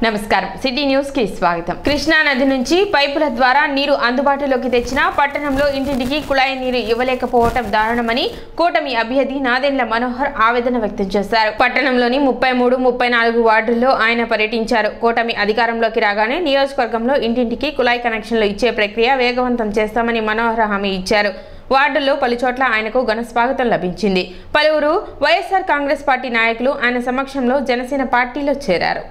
నమస్కారం city news కి స్వాగతం. కృష్ణా నది నుంచి పైపుల ద్వారా నీరు అందుబాటులోకి తెచ్చినా పట్టణంలో ఇంటింటికి కుళాయి నీరు ఇవ్వలేకపోవడం దారుణమని కూటమి అభ్యర్థి నాదెండ్ల మనోహర్ ఆవేదన వ్యక్తం చేశారు. పట్టణంలోని 33, 34 వార్డుల్లో ఆయన పర్యటించారు. కూటమి అధికారంలోకి రాగానే నియోజకవర్గంలో ఇంటింటికి కుళాయి కనెక్షన్లు ఇచ్చే ప్రక్రియ వేగవంతం చేస్తామని మనోహర్ హామీ ఇచ్చారు. వార్డుల్లో పలుచోట్ల ఆయనకు ఘన స్వాగతం లభించింది. పలువురు వైఎస్ఆర్ కాంగ్రెస్ పార్టీ నాయకులు ఆయన సమక్షంలో జనసేన పార్టీలో చేరారు.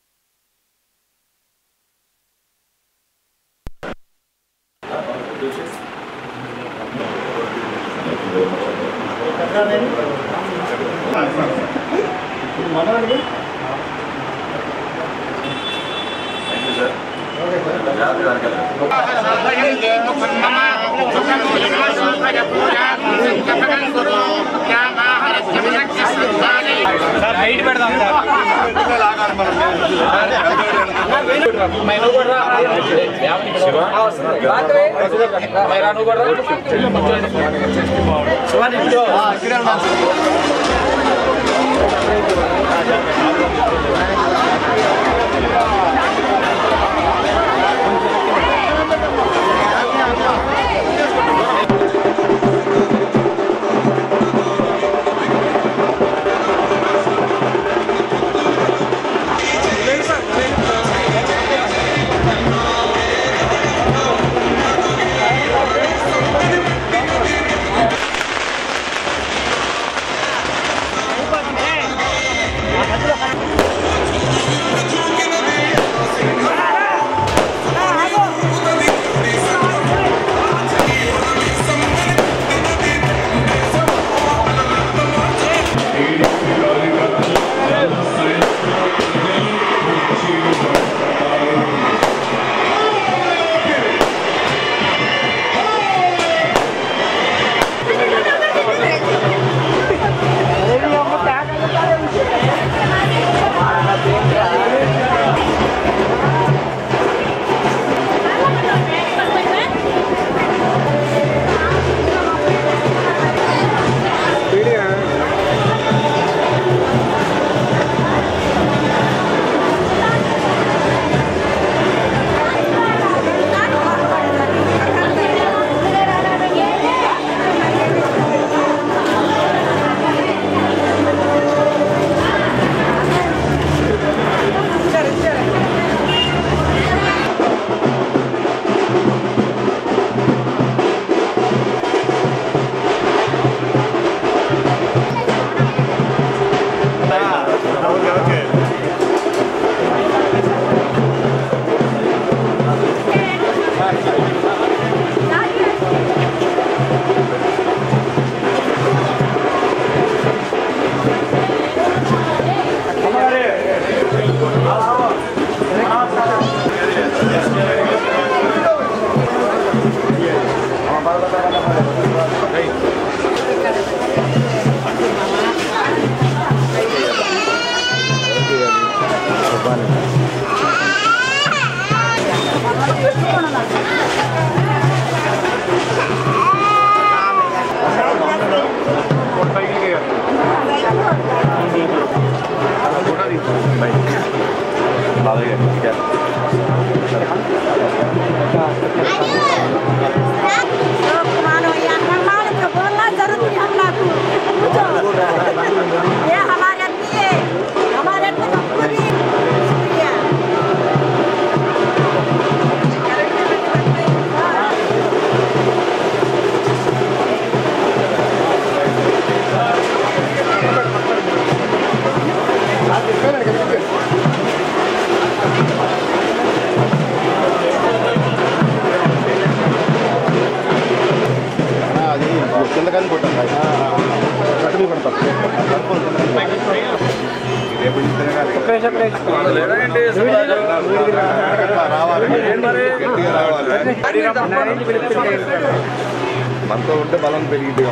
మనతో ఉంటే బలం పెరిగింది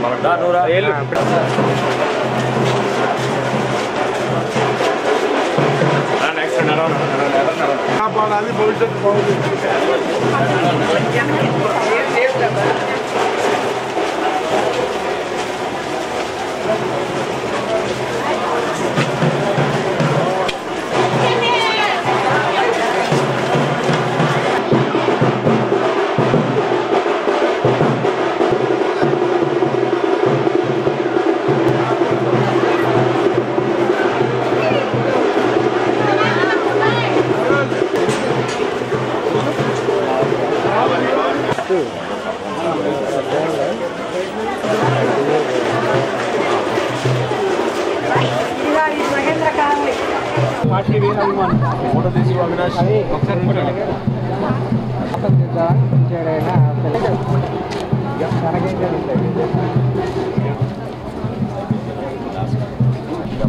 భవిష్యత్తు బాగుంది. అవినాష్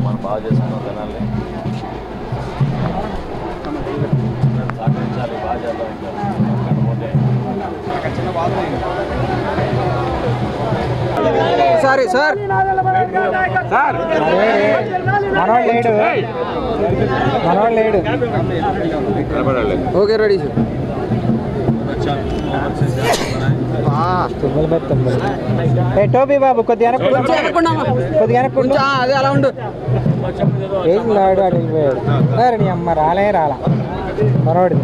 మనం బాగా చేసుకున్నాం జనాల్ని సహకరించాలి, బాగా చేద్దాం. సారీ సార్ సార్ మనవాడు లేడు ఓకే రెడీ సార్ టోపీ బాబు కొద్దిగా అదే అలా ఉండు ఏం లాడు అడిగిపోయాడు సరే నీ అమ్మ రాలే రాలా మనవాడిది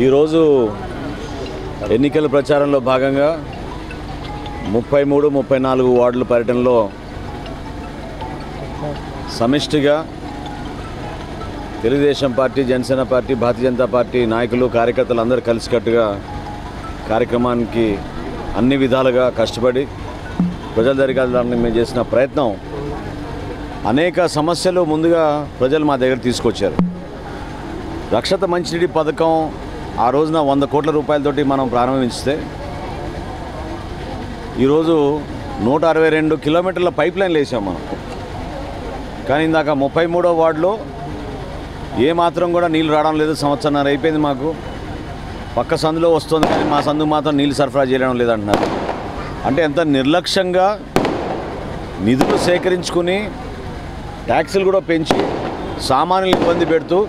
ఈరోజు ఎన్నికల ప్రచారంలో భాగంగా 33, 34 వార్డుల పర్యటనలో సమిష్టిగా Telugu Desam party, Janasena party, Bharatiya Janata party నాయకులు, కార్యకర్తలు అందరూ కలిసికట్టుగా కార్యక్రమానికి అన్ని విధాలుగా కష్టపడి ప్రజల దగ్గరికి మేము చేసిన ప్రయత్నం అనేక సమస్యలు ముందుగా ప్రజలు మా దగ్గర తీసుకొచ్చారు. రక్షిత మంచినీటి పథకం ఆ రోజున 100 కోట్ల రూపాయలతోటి మనం ప్రారంభించితే ఈరోజు 162 కిలోమీటర్ల పైప్ లైన్లు వేసాం మనం. కానీ ఇందాక 33వ వార్డులో ఏమాత్రం కూడా నీళ్ళు రావడం లేదు. సంవత్సరంన్నర అయిపోయింది మాకు. పక్క సందులో వస్తుంది కానీ మా సందుకు మాత్రం నీళ్ళు సరఫరా చేయడం లేదంటున్నారు. అంటే ఎంత నిర్లక్ష్యంగా నిధులు సేకరించుకుని ట్యాక్సులు కూడా పెంచి సామాన్యులు ఇబ్బంది పెడుతూ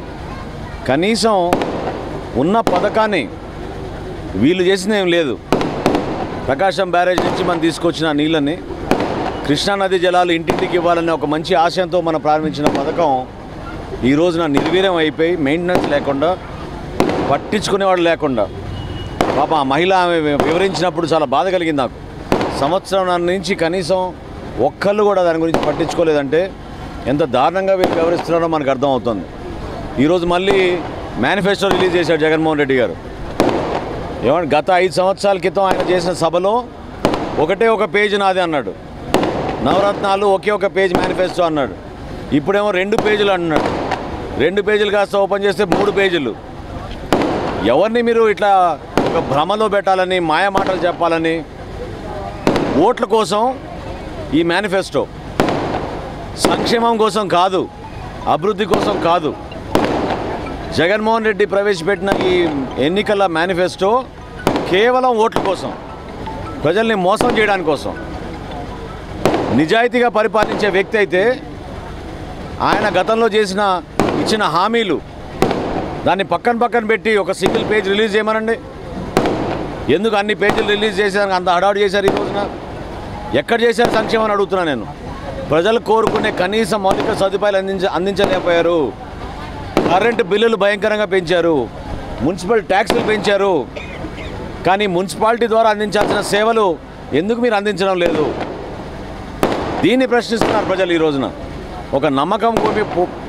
కనీసం ఉన్న పథకాన్ని వీళ్ళు చేసింది ఏం లేదు. ప్రకాశం బ్యారేజ్ నుంచి మనం తీసుకొచ్చిన నీళ్ళని కృష్ణానది జలాలు ఇంటింటికి ఇవ్వాలనే ఒక మంచి ఆశయంతో మనం ప్రారంభించిన పథకం ఈ రోజున నిర్వీర్యం అయిపోయి మెయింటెనెన్స్ లేకుండా, పట్టించుకునేవాడు లేకుండా, పాప ఆ మహిళ ఆమె వివరించినప్పుడు చాలా బాధ కలిగింది నాకు. సంవత్సరం నుంచి కనీసం ఒక్కళ్ళు కూడా దాని గురించి పట్టించుకోలేదంటే ఎంత దారుణంగా వీళ్ళు వివరిస్తున్నారో మనకు అర్థమవుతుంది. ఈరోజు మళ్ళీ మేనిఫెస్టో రిలీజ్ చేశాడు జగన్మోహన్ రెడ్డి గారు. ఏమంటే గత 5 సంవత్సరాల క్రితం ఆయన చేసిన సభలో ఒకటే ఒక పేజీ నాది అన్నాడు. నవరత్నాలు ఒకే ఒక పేజ్ మేనిఫెస్టో అన్నాడు. ఇప్పుడేమో 2 పేజీలు అంటున్నాడు. 2 పేజీలు కాస్త ఓపెన్ చేస్తే 3 పేజీలు. ఎవరిని మీరు ఇట్లా ఒక భ్రమలో పెట్టాలని, మాయమాటలు చెప్పాలని, ఓట్ల కోసం ఈ మేనిఫెస్టో సంక్షేమం కోసం కాదు, అభివృద్ధి కోసం కాదు. జగన్మోహన్ రెడ్డి ప్రవేశపెట్టిన ఈ ఎన్నికల మేనిఫెస్టో కేవలం ఓట్ల కోసం, ప్రజల్ని మోసం చేయడానికి కోసం. నిజాయితీగా పరిపాలించే వ్యక్తి అయితే ఆయన గతంలో ఇచ్చిన హామీలు దాన్ని పక్కన పెట్టి ఒక సింగిల్ పేజ్ రిలీజ్ చేయమనండి. ఎందుకు అన్ని పేజీలు రిలీజ్ చేశారు, అంత హడావుడి చేశారు? ఈ రోజున ఎక్కడ చేశారు సంక్షేమం అని అడుగుతున్నా నేను. ప్రజలు కోరుకునే కనీస మౌలిక సదుపాయాలు అందించలేకపోయారు. కరెంటు బిల్లులు భయంకరంగా పెంచారు, మున్సిపల్ ట్యాక్సులు పెంచారు. కానీ మున్సిపాలిటీ ద్వారా అందించాల్సిన సేవలు ఎందుకు మీరు అందించడం లేదు? దీన్ని ప్రశ్నిస్తున్నారు ప్రజలు. ఈ రోజున ఒక నమ్మకం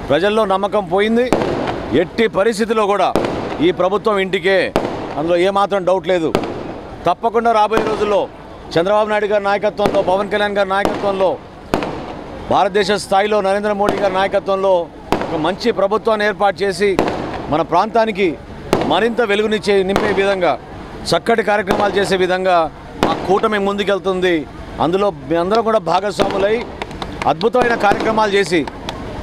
ప్రజల్లో నమ్మకం పోయింది. ఎట్టి పరిస్థితిలో కూడా ఈ ప్రభుత్వం ఇంటికే, అందులో ఏమాత్రం డౌట్ లేదు. తప్పకుండా రాబోయే రోజుల్లో చంద్రబాబు నాయుడు గారి నాయకత్వంలో, పవన్ కళ్యాణ్ గారి నాయకత్వంలో, భారతదేశ స్థాయిలో నరేంద్ర మోడీ గారి నాయకత్వంలో ఒక మంచి ప్రభుత్వాన్ని ఏర్పాటు చేసి మన ప్రాంతానికి మరింత నింపే విధంగా, చక్కటి కార్యక్రమాలు చేసే విధంగా ఆ కూటమి ముందుకెళ్తుంది. అందులో మీ అందరం కూడా భాగస్వాములై అద్భుతమైన కార్యక్రమాలు చేసి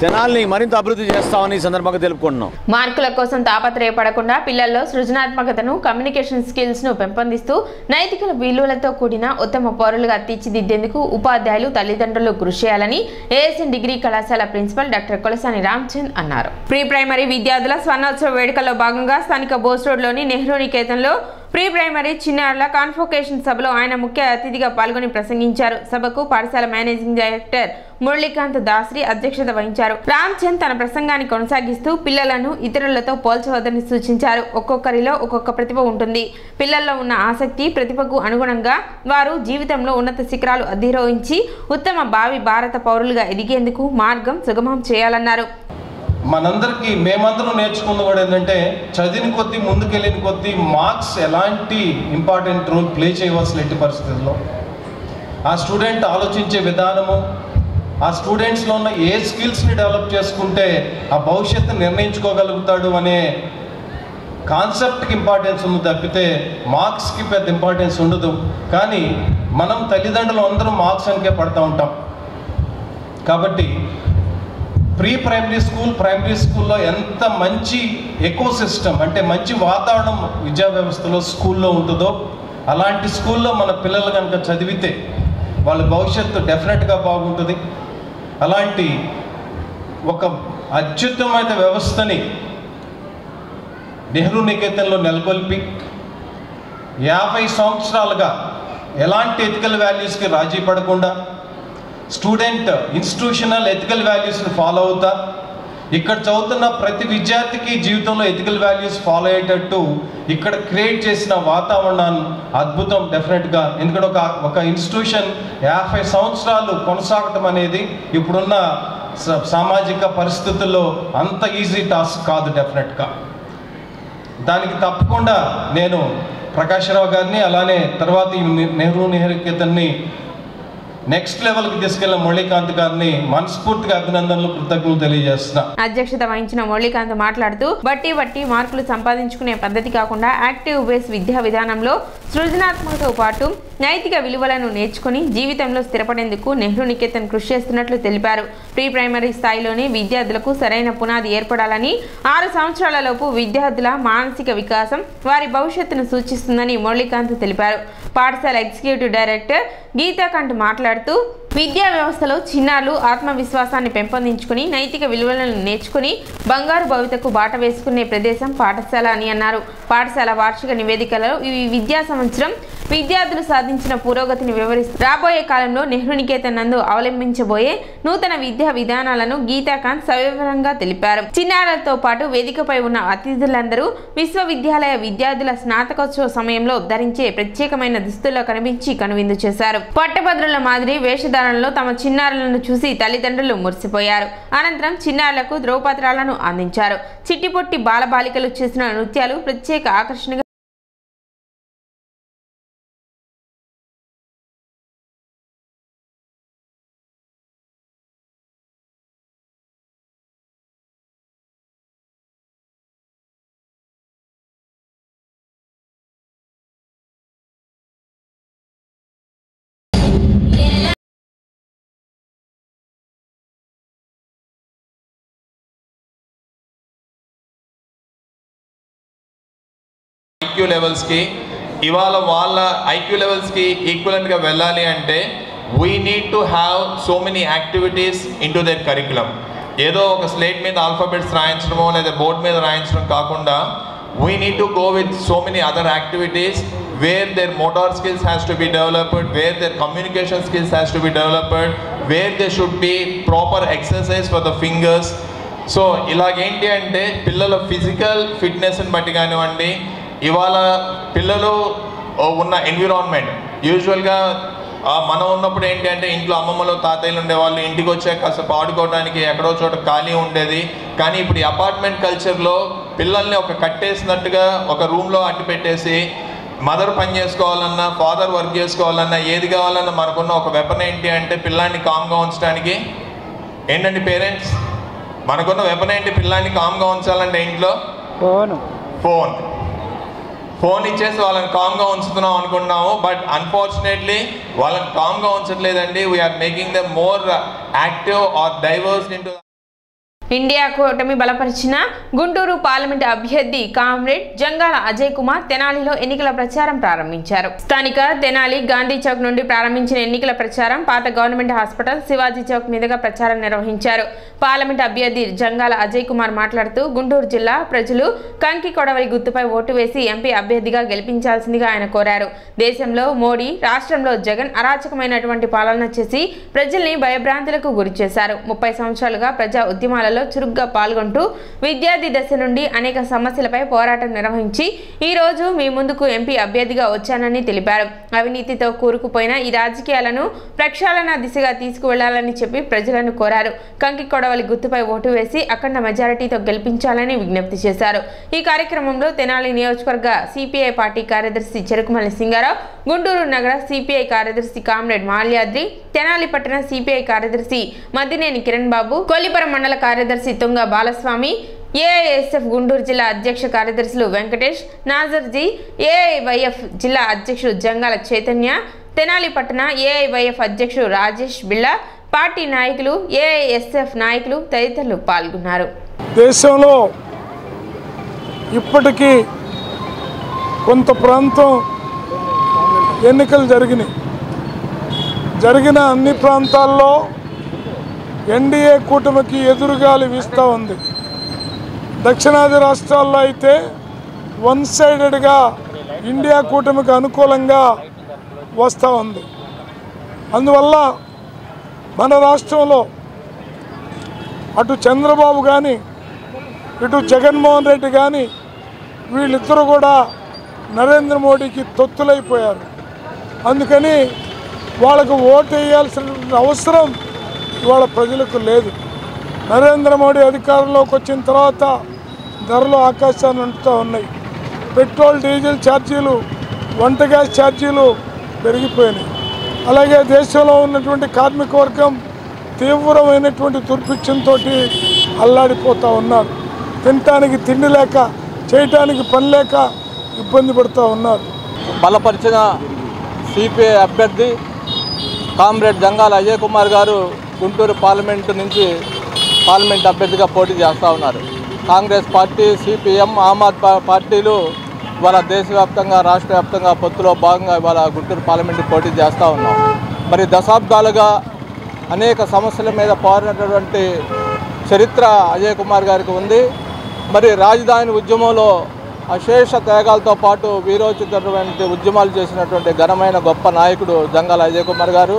తెనాల్ని మరింత అభివృద్ధి చేస్తామని ఈ సందర్భంగా తెలుపుకుంటున్నాం. మార్కుల కోసం తాపత్రయపడకుండా పిల్లల్లో సృజనాత్మకతను, కమ్యూనికేషన్ స్కిల్స్ ను పెంపొందిస్తూ నైతిక విలువలతో కూడిన ఉత్తమ పౌరులుగా తీర్చిదిద్దేందుకు ఉపాధ్యాయులు, తల్లిదండ్రులు కృషి చేయాలని ఏఎస్ఎన్ డిగ్రీ కళాశాల ప్రిన్సిపల్ డాక్టర్ కొలసాని రామచంద్ అన్నారు. ప్రీ ప్రైమరీ విద్యార్థుల స్వర్ణోత్సవ వేడుకల్లో భాగంగా స్థానిక బోస్ రోడ్లోని నెహ్రూ నికేతన్లో ప్రీ ప్రైమరీ చిన్నారుల కాన్వోకేషన్ సభలో ఆయన ముఖ్య అతిథిగా పాల్గొని ప్రసంగించారు. సభకు పాఠశాల మేనేజింగ్ డైరెక్టర్ మురళీకాంత్ దాస్రి అధ్యక్షత వహించారు. రామ్చంద్ తన ప్రసంగాన్ని కొనసాగిస్తూ పిల్లలను ఇతరులతో పోల్చవద్దని సూచించారు. ఒక్కొక్కరిలో ఒక్కొక్క ప్రతిభ ఉంటుంది. పిల్లల్లో ఉన్న ఆసక్తి, ప్రతిభకు అనుగుణంగా వారు జీవితంలో ఉన్నత శిఖరాలు అధిరోహించి ఉత్తమ భావి భారత పౌరులుగా ఎదిగేందుకు మార్గం సుగమం చేయాలన్నారు. మనందరికీ మేమందరం నేర్చుకున్న కూడా ఏంటంటే చదివిన కొద్దీ, ముందుకెళ్ళిన కొద్దీ మార్క్స్ ఎలాంటి ఇంపార్టెంట్ రోల్ ప్లే చేయవలసిన ఎట్టి పరిస్థితుల్లో ఆ స్టూడెంట్ ఆలోచించే విధానము, ఆ స్టూడెంట్స్లో ఉన్న ఏ స్కిల్స్ని డెవలప్ చేసుకుంటే ఆ భవిష్యత్తు నిర్ణయించుకోగలుగుతాడు అనే కాన్సెప్ట్కి ఇంపార్టెన్స్ ఉంది తప్పితే మార్క్స్కి పెద్ద ఇంపార్టెన్స్ ఉండదు. కానీ మనం తల్లిదండ్రులు అందరూ మార్క్స్ అనికే పడుతూ ఉంటాం. కాబట్టి ప్రైమరీ స్కూల్లో ఎంత మంచి ఎకోసిస్టమ్ అంటే మంచి వాతావరణం విద్యా వ్యవస్థలో స్కూల్లో ఉంటుందో అలాంటి స్కూల్లో మన పిల్లలు కనుక చదివితే వాళ్ళ భవిష్యత్తు డెఫినెట్గా బాగుంటుంది. అలాంటి ఒక అత్యుత్తమైన వ్యవస్థని నెహ్రూ నికేతన్లో నెలకొల్పి 50 సంవత్సరాలుగా ఎలాంటి ఎథికల్ వాల్యూస్కి రాజీ పడకుండా స్టూడెంట్ ఇన్స్టిట్యూషనల్ ఎథికల్ వాల్యూస్ని ఫాలో అవుతా ఇక్కడ చదువుతున్న ప్రతి విద్యార్థికి జీవితంలో ఎథికల్ వాల్యూస్ ఫాలో అయ్యేటట్టు ఇక్కడ క్రియేట్ చేసిన వాతావరణాన్ని అద్భుతం డెఫినెట్గా. ఎందుకంటే ఒక ఇన్స్టిట్యూషన్ 50 సంవత్సరాలు కొనసాగటం అనేది ఇప్పుడున్న సామాజిక పరిస్థితుల్లో అంత ఈజీ టాస్క్ కాదు డెఫినెట్గా. దానికి తప్పకుండా నేను ప్రకాశ్రావు గారిని అలానే తర్వాత ఈ నెహ్రూ నికేతన్ని నెక్స్ట్ లెవెల్కి తీసుకెళ్లిన మురళీకాంత్ గారిని మనస్ఫూర్తిగా అభినందనలు కృతజ్ఞతలు తెలియజేస్తున్నా. అధ్యక్షత వహించిన మురళీకాంత్ మాట్లాడుతూ బట్టి మార్కులు సంపాదించుకునే పద్ధతి కాకుండా యాక్టివ్ బేస్ విద్యా విధానంలో సృజనాత్మకతో పాటు నైతిక విలువలను నేర్చుకుని జీవితంలో స్థిరపడేందుకు నెహ్రూ నికేతన్ కృషి చేస్తున్నట్లు తెలిపారు. ప్రైమరీ స్థాయిలోనే విద్యార్థులకు సరైన పునాది ఏర్పడాలని 6 సంవత్సరాలలోపు విద్యార్థుల మానసిక వికాసం వారి భవిష్యత్తును సూచిస్తుందని మురళీకాంత్ తెలిపారు. పాఠశాల ఎగ్జిక్యూటివ్ డైరెక్టర్ గీతాకాంత్ మాట్లాడుతూ విద్యా వ్యవస్థలో చిన్నారులు ఆత్మవిశ్వాసాన్ని పెంపొందించుకుని నైతిక విలువలను నేర్చుకుని బంగారు భవితకు బాట వేసుకునే ప్రదేశం పాఠశాల అని అన్నారు. పాఠశాల వార్షిక నివేదికలో ఈ విద్యా సంవత్సరం విద్యార్థులు సాధించిన పురోగతిని వివరిస్తూ రాబోయే కాలంలో నెహ్రూ నికేతన్ నందు అవలంబించబోయే నూతన విద్యా విధానాలను గీతాకాంత్ సవివరంగా తెలిపారు. చిన్నారులతో పాటు వేదికపై ఉన్న అతిథులందరూ విశ్వవిద్యాలయ విద్యార్థుల స్నాతకోత్సవ సమయంలో ధరించే ప్రత్యేకమైన దుస్తుల్లో కనిపించి కనువిందు చేశారు. పట్టభద్రుల మాదిరి వేషధారణలో తమ చిన్నారులను చూసి తల్లిదండ్రులు మురిసిపోయారు. అనంతరం చిన్నారులకు ద్రౌపత్రాలను అందించారు. చిట్టిపొట్టి బాలబాలికలు చేసిన నృత్యాలు ప్రత్యేక ఆకర్షణగా IQ levels की ఇవాళ వాళ్ళ IQ levels की ఈక్వలెంట్ గా వెళ్ళాలి అంటే we need to have so many activities into their curriculum. ఏదో ఒక స్లేట్ మీద ఆల్ఫాబెట్స్ రాయించడమో లేదా బోర్డ్ మీద రాయించడం కాకుండా we need to go with so many other activities where their motor skills has to be developed, where their communication skills has to be developed, where there should be proper exercise for the fingers. So ఇలాగేంటి అంటే పిల్లల physical ఫిట్నెస్ని బట్టి కానివ్వండి, ఇవాళ పిల్లలు ఉన్న environment యూజువల్గా మనం ఉన్నప్పుడు ఏంటి అంటే ఇంట్లో అమ్మమ్మలు తాతయ్యలు ఉండేవాళ్ళు, ఇంటికి వచ్చాక కాసేపు ఆడుకోవడానికి ఎక్కడో చోట ఖాళీ ఉండేది. కానీ ఇప్పుడు ఈ అపార్ట్మెంట్ కల్చర్లో పిల్లల్ని ఒక కట్టేసినట్టుగా ఒక రూమ్లో అట్టి పెట్టేసి మదర్ పని చేసుకోవాలన్నా ఫాదర్ వర్క్ చేసుకోవాలన్నా ఏది కావాలన్నా మనకున్న ఒక వెపన్ ఏంటి అంటే పిల్లాన్ని కామ్గా ఉంచడానికి ఏంటండి పేరెంట్స్, మనకున్న వెపన్ ఏంటి పిల్లాన్ని కామ్గా ఉంచాలంటే ఇంట్లో ఫోన్ ఇచ్చేసి వాళ్ళని కామ్గా ఉంచుతున్నాం అనుకుంటున్నాము. బట్ అన్ఫార్చునేట్లీ వాళ్ళని కామ్గా ఉంచట్లేదండి. We're making them more active or diverse into India కూటమి బలపరిచిన గుంటూరు పార్లమెంట్ అభ్యర్థి కామ్రేడ్ జంగాల అజయ్ కుమార్ తెనాలిలో ఎన్నికల ప్రచారం ప్రారంభించారు. స్థానిక తెనాలి గాంధీ చౌక్ నుండి ప్రారంభించిన ఎన్నికల ప్రచారం పాత గవర్నమెంట్ హాస్పిటల్ శివాజీ చౌక్ మీదుగా ప్రచారం నిర్వహించారు. పార్లమెంట్ అభ్యర్థి జంగాల అజయ్ కుమార్ మాట్లాడుతూ గుంటూరు జిల్లా ప్రజలు కంకి కొడవలి గుర్తుపై ఓటు వేసి ఎంపీ అభ్యర్థిగా గెలిపించాల్సిందిగా ఆయన కోరారు. దేశంలో మోడీ, రాష్ట్రంలో జగన్ అరాచకమైనటువంటి పాలన చేసి ప్రజల్ని భయభ్రాంతులకు గురి చేశారు. 30 సంవత్సరాలుగా ప్రజా ఉద్యమాలలో ఉద్యమాల్లో చురుగ్గా పాల్గొంటూ విద్యార్థి దశ నుండి అనేక సమస్యలపై పోరాటం నిర్వహించి ఈ రోజు మీ ముందుకు ఎంపీ అభ్యర్థిగా వచ్చానని తెలిపారు. అవినీతితో కూరుకుపోయిన ఈ రాజకీయాలను ప్రక్షాళన దిశగా తీసుకువెళ్లాలని చెప్పి ప్రజలను కోరారు. కంకి కొడవలి గుర్తుపై ఓటు వేసి అఖండ మెజారిటీతో గెలిపించాలని విజ్ఞప్తి చేశారు. ఈ కార్యక్రమంలో తెనాలి నియోజకవర్గ సిపిఐ పార్టీ కార్యదర్శి చెరుకుమల్లి సింగారావు, గుంటూరు నగర సిపిఐ కార్యదర్శి కామ్రేడ్ మాల్యాద్రి, తెనాలి పట్టణ సిపిఐ కార్యదర్శి మద్దినేని కిరణ్ బాబు, కొల్లిపురం మండల కార్యదర్శి తుంగ బాలస్వామి, ఏఐఎస్ఎఫ్ గుంటూరు జిల్లా అధ్యక్ష కార్యదర్శులు వెంకటేష్, నాజర్జీ, ఏఐవైఎఫ్ జిల్లా అధ్యక్షుడు జంగాల చైతన్య, తెనాలి పట్టణ ఏఐవైఎఫ్ అధ్యక్షుడు రాజేష్ బిళ్ళ, పార్టీ నాయకులు, ఏఐఎస్ఎఫ్ నాయకులు తదితరులు పాల్గొన్నారు. దేశంలో ఇప్పటికీ కొంత ప్రాంతం ఎన్నికలు జరిగిన అన్ని ప్రాంతాల్లో ఎన్డీఏ కూటమికి ఎదురుగాలి వీస్తూ ఉంది. దక్షిణాది రాష్ట్రాల్లో అయితే వన్ సైడెడ్గా ఇండియా కూటమికి అనుకూలంగా వస్తూ ఉంది. అందువల్ల మన రాష్ట్రంలో అటు చంద్రబాబు కానీ ఇటు జగన్మోహన్ రెడ్డి కానీ వీళ్ళిద్దరూ కూడా నరేంద్ర మోడీకి తొత్తులైపోయారు. అందుకని వాళ్ళకు ఓటు వేయాల్సిన అవసరం ఇవాళ ప్రజలకు లేదు. నరేంద్ర మోడీ అధికారంలోకి వచ్చిన తర్వాత ధరలు ఆకాశాన్ని అంటుతూ ఉన్నాయి. పెట్రోల్ డీజిల్ ఛార్జీలు, వంట గ్యాస్ ఛార్జీలు పెరిగిపోయినాయి. అలాగే దేశంలో ఉన్నటువంటి కార్మిక వర్గం తీవ్రమైనటువంటి దుర్భిక్షంతో అల్లాడిపోతూ ఉన్నారు. తినటానికి తిండి లేక, చేయటానికి పని లేక ఇబ్బంది పడుతూ ఉన్నారు. బలపరిచిన సిపిఐ అభ్యర్థి కామ్రేడ్ జంగాల అజయ్ కుమార్ గారు గుంటూరు పార్లమెంటు నుంచి పార్లమెంట్ అభ్యర్థిగా పోటీ చేస్తూ ఉన్నారు. కాంగ్రెస్ పార్టీ, సిపిఎం, ఆమ్ ఆద్మీ పార్టీలు ఇవాళ దేశవ్యాప్తంగా, రాష్ట్ర వ్యాప్తంగా పొత్తులో భాగంగా ఇవాళ గుంటూరు పార్లమెంటు పోటీ చేస్తూ ఉన్నాం. మరి దశాబ్దాలుగా అనేక సమస్యల మీద పోరాడినటువంటి చరిత్ర అజయ్ కుమార్ గారికి ఉంది. మరి రాజధాని ఉద్యమంలో అశేష త్యాగాలతో పాటు వీరోచితమైనటువంటి ఉద్యమాలు చేసినటువంటి ఘనమైన గొప్ప నాయకుడు జంగాల అజయ్ కుమార్ గారు.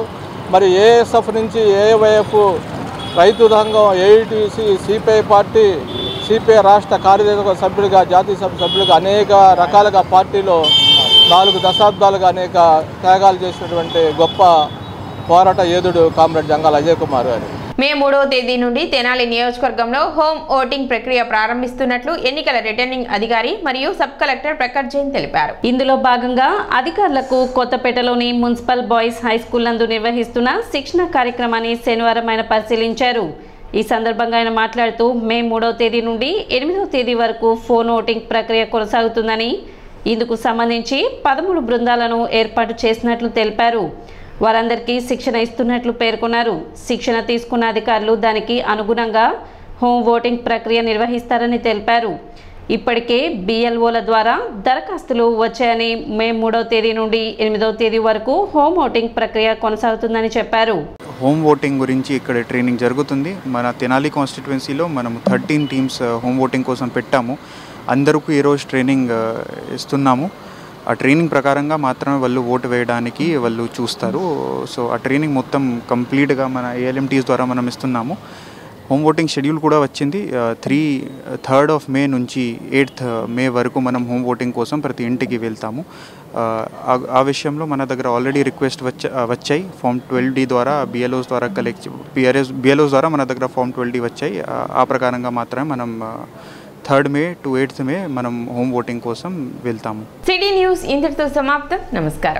మరి ఏఎస్ఎఫ్ నుంచి ఏఐవైఎఫ్, రైతు సంఘం, ఏఐటీసీ, సిపిఐ పార్టీ, సిపిఐ రాష్ట్ర కార్యదర్శి సభ్యుడిగా, జాతీయ సభ్యుడిగా అనేక రకాలుగా పార్టీలో 4 దశాబ్దాలుగా అనేక త్యాగాలు చేసినటువంటి గొప్ప పోరాట యోధుడు కామ్రేడ్ జంగాల అజయ్ కుమార్ గారు. మే 3వ తేదీ నుండి తెనాలి నియోజకవర్గంలో హోమ్ ఓటింగ్ ప్రక్రియ ప్రారంభిస్తున్నట్లు ఎన్నికల రిటర్నింగ్ అధికారి మరియు సబ్ కలెక్టర్ ప్రకాష్ జైన్ తెలిపారు. ఇందులో భాగంగా అధికారులకు కొత్తపేటలోని మున్సిపల్ బాయ్స్ హై స్కూల్ నందు నిర్వహిస్తున్న శిక్షణ కార్యక్రమాన్ని శనివారం ఆయన పరిశీలించారు. ఈ సందర్భంగా ఆయన మాట్లాడుతూ మే 3వ తేదీ నుండి 8వ తేదీ వరకు ఫోన్ ఓటింగ్ ప్రక్రియ కొనసాగుతుందని, ఇందుకు సంబంధించి 13 బృందాలను ఏర్పాటు చేసినట్లు తెలిపారు. వారందరికీ శిక్షణ ఇస్తున్నట్లు పేర్కొన్నారు. శిక్షణ తీసుకున్న అధికారులు దానికి అనుగుణంగా హోమ్ ఓటింగ్ ప్రక్రియ నిర్వహిస్తారని తెలిపారు. ఇప్పటికే బిఎల్ఓల ద్వారా దరఖాస్తులు వచ్చాయని, మే 3వ తేదీ నుండి 8వ తేదీ వరకు హోమ్ ఓటింగ్ ప్రక్రియ కొనసాగుతుందని చెప్పారు. హోమ్ ఓటింగ్ గురించి ఇక్కడ ట్రైనింగ్ జరుగుతుంది. మన తెనాలి కాన్స్టిట్యుయెన్సీలో మనం 13 టీమ్స్ హోమ్ ఓటింగ్ కోసం పెట్టాము. అందరికీ ఈరోజు ట్రైనింగ్ ఇస్తున్నాము. ఆ ట్రైనింగ్ ప్రకారంగా మాత్రమే వాళ్ళు ఓటు వేయడానికి వాళ్ళు చూస్తారు. సో ఆ ట్రైనింగ్ మొత్తం కంప్లీట్గా మన ఏఎల్ఎంటీస్ ద్వారా మనం ఇస్తున్నాము. హోమ్ ఓటింగ్ షెడ్యూల్ కూడా వచ్చింది. 3rd of May నుంచి 8th May వరకు మనం హోమ్ ఓటింగ్ కోసం ప్రతి ఇంటికి వెళ్తాము. ఆ విషయంలో మన దగ్గర ఆల్రెడీ రిక్వెస్ట్ వచ్చాయి. ఫామ్ 12D ద్వారా బిఎల్ఓస్ ద్వారా బిఎల్ఓస్ ద్వారా మన దగ్గర ఫామ్ 12D వచ్చాయి. ఆ ప్రకారంగా మాత్రమే మనం 3rd May to 8th May మనం హోమ్ ఓటింగ్ కోసం వెళ్తాము. సిటీ న్యూస్ ఇంతటితో సమాప్తం. నమస్కారం.